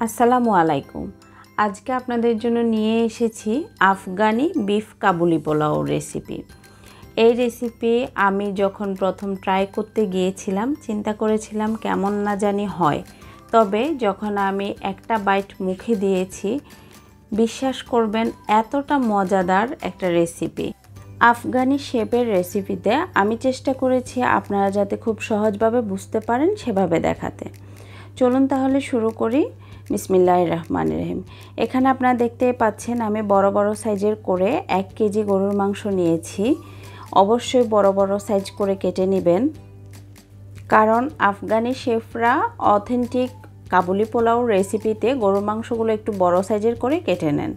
আসসালামু আলাইকুম। আজকে আপনাদের জন্য নিয়ে এসেছি আফগানি বিফ কাবুলি পোলাও রেসিপি। এই রেসিপি আমি যখন প্রথম ট্রাই করতে গিয়েছিলাম চিন্তা করেছিলাম কেমন না জানি হয়, তবে যখন আমি একটা বাইট মুখে দিয়েছি বিশ্বাস করবেন এতটা মজাদার একটা রেসিপি। আফগানি শেপের রেসিপিতে আমি চেষ্টা করেছি আপনারা যাতে খুব সহজভাবে বুঝতে পারেন সেভাবে দেখাতে। চলুন তাহলে শুরু করি। বিসমিল্লাহির রহমানির রহিম। এখানে আপনারা দেখতে পাচ্ছেন আমি বড় বড় সাইজের করে 1 কেজি গরুর মাংস নিয়েছি। অবশ্যই বড় বড় সাইজ করে কেটে নেবেন, কারণ আফগানি শেফরা অথেন্টিক কাবুলি পোলাও রেসিপিতে গরুর মাংসগুলো একটু বড় সাইজের করে কেটে নেন।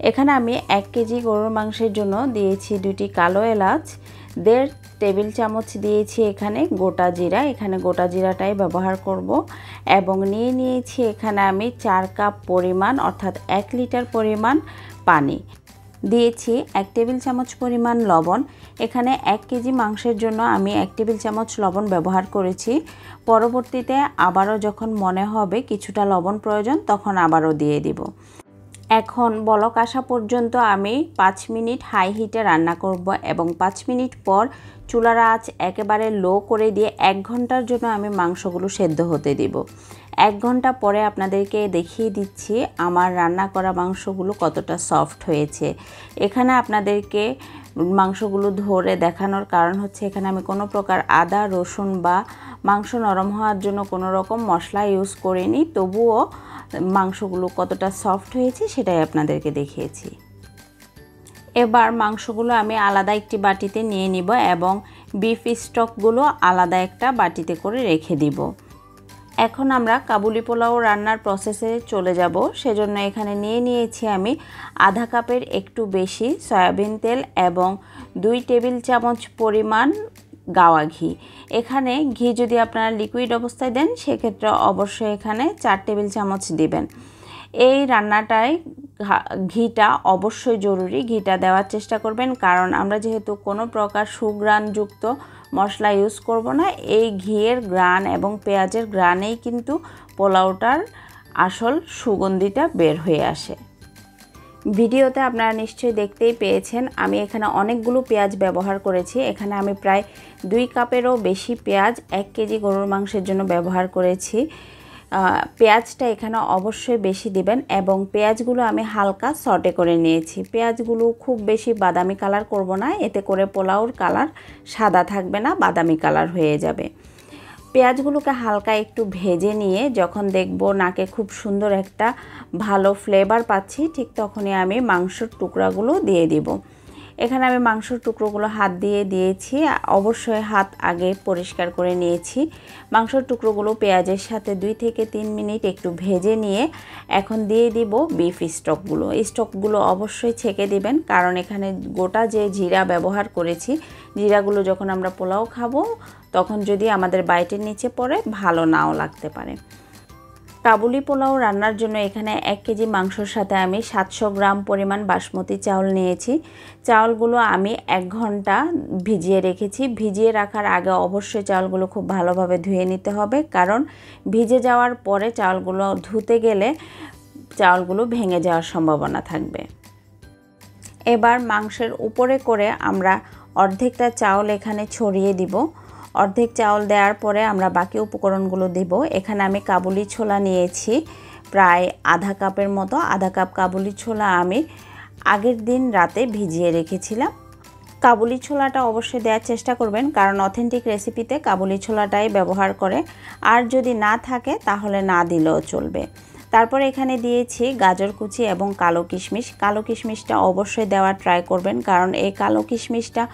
এখানে আমি 1 কেজি গরুর মাংসের জন্য দিয়েছি 2টি কালো এলাচ, 1.5 টেবিল চামচ দিয়েছি এখানে গোটা জিরা, এখানে গোটা জিরাটাই ব্যবহার করব, এবং নিয়েছি এখানে আমি 4 কাপ পরিমাণ অর্থাৎ 1 লিটার পরিমাণ পানি দিয়েছি, 1 টেবিল চামচ পরিমাণ লবণ। এখানে 1 কেজি মাংসের জন্য আমি 1 টেবিল চামচ লবণ ব্যবহার করেছি। পরবর্তীতে আবারও যখন মনে হবে কিছুটা লবণ প্রয়োজন তখন আবারও দিয়ে দিব। এখন বলক আসা পর্যন্ত আমি 5 মিনিট হাই হিটে রান্না করব এবং 5 মিনিট পর চুলার আঁচ একেবারে লো করে দিয়ে 1 ঘন্টার জন্য আমি মাংসগুলো সেদ্ধ হতে দিব। 1 ঘন্টা পরে আপনাদেরকে দেখিয়ে দিচ্ছি আমার রান্না করা মাংসগুলো কতটা সফট হয়েছে। এখানে আপনাদেরকে মাংসগুলো ধরে দেখানোর কারণ হচ্ছে এখানে আমি কোনো প্রকার আদা রসুন বা মাংস নরম হওয়ার জন্য কোনো রকম মশলা ইউজ করিনি, তবুও মাংসগুলো কতটা সফট হয়েছে সেটাই আপনাদেরকে দেখিয়েছি। এবার মাংসগুলো আমি আলাদা একটি বাটিতে নিয়ে নিব এবং বিফ স্টকগুলো আলাদা একটা বাটিতে করে রেখে দিব। এখন আমরা কাবুলি পোলাও রান্নার প্রসেসে চলে যাব। সেজন্য এখানে নিয়েছি আমি আধা কাপের একটু বেশি সয়াবিন তেল এবং 2 টেবিল চামচ পরিমাণ গাওয়া ঘি। এখানে ঘি যদি আপনারা লিকুইড অবস্থায় দেন সেক্ষেত্রে অবশ্যই এখানে 4 টেবিল চামচ দিবেন। এই রান্নাটায় ঘিটা অবশ্যই জরুরি, ঘিটা দেওয়ার চেষ্টা করবেন, কারণ আমরা যেহেতু কোনো প্রকার সুঘ্রাণযুক্ত মশলা ইউজ করব না, এই ঘিয়ের ঘ্রাণ এবং পেঁয়াজের ঘ্রাণেই কিন্তু পোলাওটার আসল সুগন্ধিটা বের হয়ে আসে। ভিডিওতে আপনারা নিশ্চয়ই দেখতেই পেয়েছেন আমি এখানে অনেকগুলো পেঁয়াজ ব্যবহার করেছি। এখানে আমি প্রায় 2 কাপেরও বেশি পেঁয়াজ 1 কেজি গরুর মাংসের জন্য ব্যবহার করেছি। পেঁয়াজটা এখানে অবশ্যই বেশি দিবেন এবং পেঁয়াজগুলো আমি হালকা সটে করে নিয়েছি। পেঁয়াজগুলো খুব বেশি বাদামি কালার করব না, এতে করে পোলাওর কালার সাদা থাকবে না, বাদামি কালার হয়ে যাবে। পেঁয়াজগুলোকে হালকা একটু ভেজে নিয়ে যখন দেখব নাকে খুব সুন্দর একটা ভালো ফ্লেভার পাচ্ছি, ঠিক তখনই আমি মাংসের টুকরাগুলো দিয়ে দিব। এখানে আমি মাংসের টুকরোগুলো হাত দিয়ে দিয়েছি, অবশ্যই হাত আগে পরিষ্কার করে নিয়েছি। মাংসের টুকরোগুলো পেঁয়াজের সাথে 2 থেকে 3 মিনিট একটু ভেজে নিয়ে এখন দিয়ে দিব বিফ স্টকগুলো। স্টকগুলো অবশ্যই ছেঁকে দিবেন, কারণ এখানে গোটা যে জিরা ব্যবহার করেছি, জিরাগুলো যখন আমরা পোলাও খাবো তখন যদি আমাদের বাইটের নিচে পড়ে ভালো নাও লাগতে পারে। কাবুলি পোলাও রান্নার জন্য এখানে 1 কেজি মাংসর সাথে আমি 700 গ্রাম পরিমাণ বাসমতি চাউল নিয়েছি। চাউলগুলো আমি 1 ঘন্টা ভিজিয়ে রেখেছি। ভিজিয়ে রাখার আগে অবশ্যই চাউলগুলো খুব ভালোভাবে ধুয়ে নিতে হবে, কারণ ভিজে যাওয়ার পরে চাউলগুলো ধুতে গেলে চাউলগুলো ভেঙে যাওয়ার সম্ভাবনা থাকবে। এবার মাংসের উপরে করে আমরা অর্ধেকটা চাউল এখানে ছড়িয়ে দিব। অর্ধেক চাউল দেওয়ার পরে আমরা বাকি উপকরণগুলো দেব। এখানে আমি কাবুলি ছোলা নিয়েছি প্রায় আধা কাপের মতো। আধা কাপ কাবুলি ছোলা আমি আগের দিন রাতে ভিজিয়ে রেখেছিলাম। কাবুলি ছোলাটা অবশ্যই দেওয়ার চেষ্টা করবেন, কারণ অথেন্টিক রেসিপিতে কাবুলি ছোলাটাই ব্যবহার করে, আর যদি না থাকে তাহলে না দিলেও চলবে। তারপর এখানে দিয়েছি গাজর কুচি এবং কালো কিশমিশ। কালো কিশমিশটা অবশ্যই দেওয়ার ট্রাই করবেন, কারণ এই কালো কিশমিশটা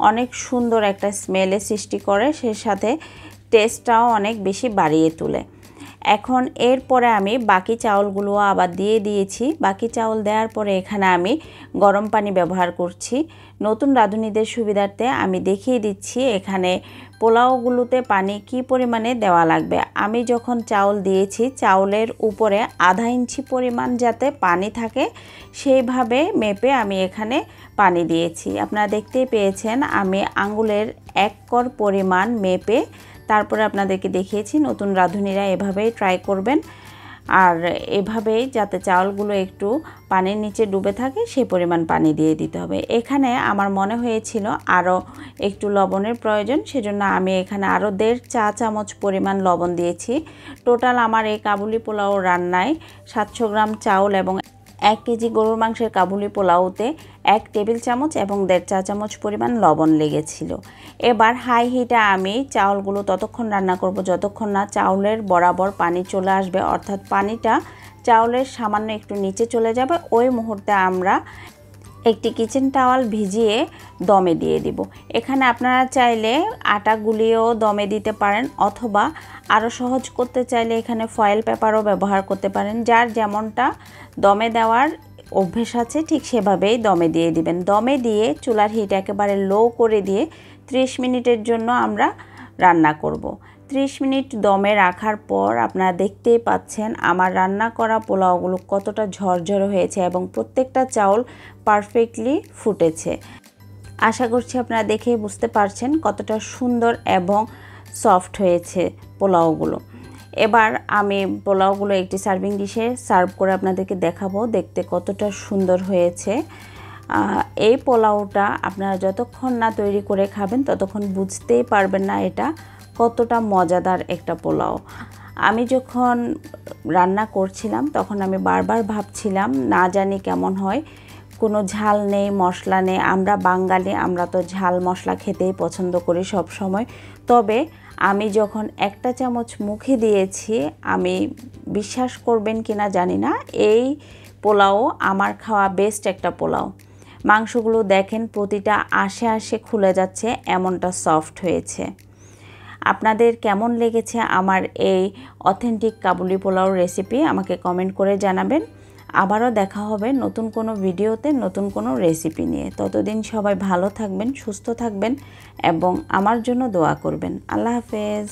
অনেক সুন্দর একটা স্মেলের সৃষ্টি করে, সে সাথে টেস্টটাও অনেক বেশি বাড়িয়ে তোলে। এখন এরপরে আমি বাকি চাউলগুলো আবার দিয়ে দিয়েছি। বাকি চাউল দেওয়ার পরে এখানে আমি গরম পানি ব্যবহার করছি। নতুন রাঁধুনিদের সুবিধার্থে আমি দেখিয়ে দিচ্ছি এখানে পোলাওগুলোতে পানি কি পরিমাণে দেওয়া লাগবে। আমি যখন চাউল দিয়েছি চাউলের উপরে আধা ইঞ্চি পরিমাণ যাতে পানি থাকে সেইভাবে মেপে আমি এখানে পানি দিয়েছি। আপনারা দেখতেই পেয়েছেন আমি আঙ্গুলের 1 কর পরিমাণ মেপে তারপরে আপনাদেরকে দেখিয়েছি। নতুন রাঁধুনিরা এভাবেই ট্রাই করবেন। আর এভাবেই যাতে চাউলগুলো একটু পানির নিচে ডুবে থাকে সেই পরিমাণ পানি দিয়ে দিতে হবে। এখানে আমার মনে হয়েছিল আরও একটু লবণের প্রয়োজন, সেজন্য আমি এখানে আরও 1.5 চা চামচ পরিমাণ লবণ দিয়েছি। টোটাল আমার এই কাবুলি পোলাও রান্নায় 700 গ্রাম চাউল এবং 1 কেজি গরুর মাংসের কাবুলি পোলাওতে 1 টেবিল চামচ এবং 1.5 চা চামচ পরিমাণ লবণ লেগেছিল। এবার হাই হিটে আমি চাউলগুলো ততক্ষণ রান্না করব যতক্ষণ না চাউলের বরাবর পানি চলে আসবে, অর্থাৎ পানিটা চাউলের সামান্য একটু নিচে চলে যাবে। ওই মুহূর্তে আমরা একটি কিচেন টাওয়াল ভিজিয়ে দমে দিয়ে দিব। এখানে আপনারা চাইলে আটা গুলিয়েও দমে দিতে পারেন, অথবা আরও সহজ করতে চাইলে এখানে ফয়েল পেপারও ব্যবহার করতে পারেন। যার যেমনটা দমে দেওয়ার অভ্যেস আছে ঠিক সেভাবেই দমে দিয়ে দিবেন। দমে দিয়ে চুলার হিট একেবারে লো করে দিয়ে 30 মিনিটের জন্য আমরা রান্না করব। 30 মিনিট দমে রাখার পর আপনারা দেখতেই পাচ্ছেন আমার রান্না করা পোলাওগুলো কতটা ঝরঝরে হয়েছে এবং প্রত্যেকটা চাউল পারফেক্টলি ফুটেছে। আশা করছি আপনারা দেখেই বুঝতে পারছেন কতটা সুন্দর এবং সফট হয়েছে পোলাওগুলো। এবার আমি পোলাওগুলো একটি সার্ভিং ডিশে সার্ভ করে আপনাদেরকে দেখাবো দেখতে কতটা সুন্দর হয়েছে। এই পোলাওটা আপনারা যতক্ষণ না তৈরি করে খাবেন ততক্ষণ বুঝতেই পারবেন না এটা কতটা মজাদার একটা পোলাও। আমি যখন রান্না করছিলাম তখন আমি বারবার ভাবছিলাম না জানি কেমন হয়, কোনো ঝাল নেই, মশলা নেই। আমরা বাঙালি, আমরা তো ঝাল মশলা খেতেই পছন্দ করি সব সময়। তবে আমি যখন 1 চামচ মুখে দিয়েছি, আমি বিশ্বাস করবেন কিনা জানি না, এই পোলাও আমার খাওয়া বেস্ট একটা পোলাও। মাংসগুলো দেখেন প্রতিটা আশে আশে খুলে যাচ্ছে, এমনটা সফট হয়েছে। আপনাদের কেমন লেগেছে আমার এই অথেন্টিক কাবুলি পোলাওর রেসিপি আমাকে কমেন্ট করে জানাবেন। আবারও দেখা হবে নতুন কোনো ভিডিওতে নতুন কোনো রেসিপি নিয়ে। ততদিন সবাই ভালো থাকবেন, সুস্থ থাকবেন এবং আমার জন্য দোয়া করবেন। আল্লাহ হাফেজ।